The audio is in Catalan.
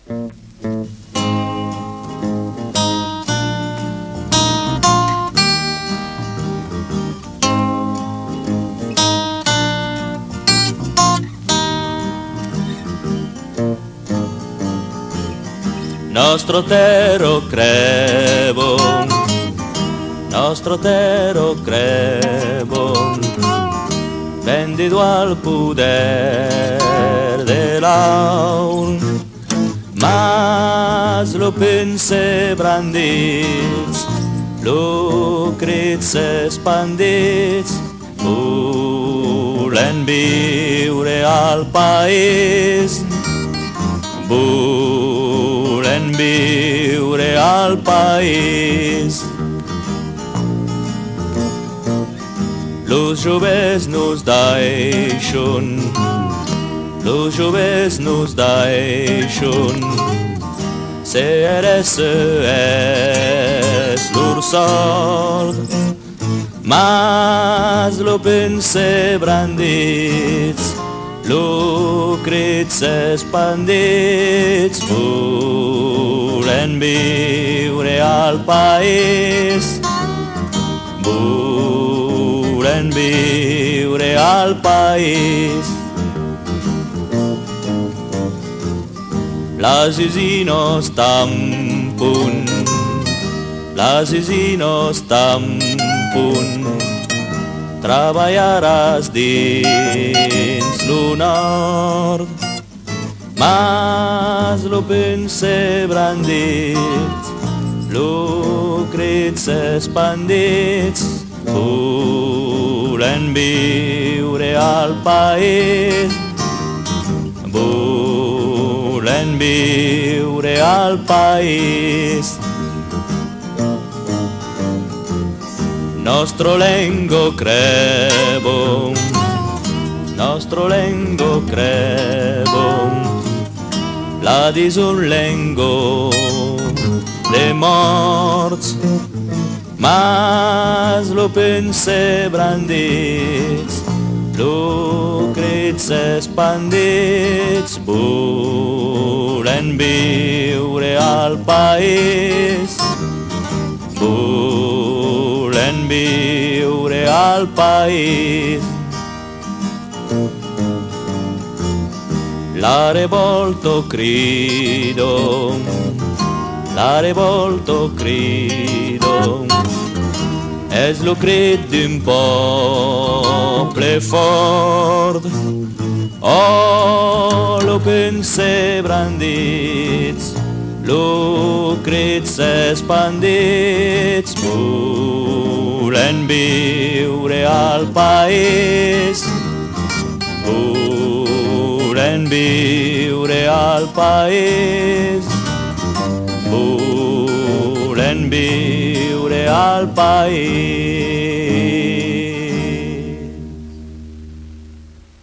Nostro tero crevo, vendido al poder de l'aur, mas lo pense brandits, lo crits expandits, volen viure al país, volen viure al país. Los joves nos deixen, los joves nos deixen, ser és lor sort, mas lo pense brandits, lo crits expandits, volen viure al país, volen viure al país. L'Asisi no està en punt, l'Asisi no està en punt, treballaràs dins lo nord, mas lo pense brandit, lo crits expandits, volen viure al país, volen viure al país. Nostro lengo crevo, nostro lengo crevo, la dis un lengo de morts, mas lo pense brandits, lo crits expandits, volen viure al país, volen viure al país. La revolto crido, la revolto crido, és lo crit d'un poble fort. Oh, lo pense brandits, lo crits expandits, volen viure al país, volen viure al país, volen viure al país.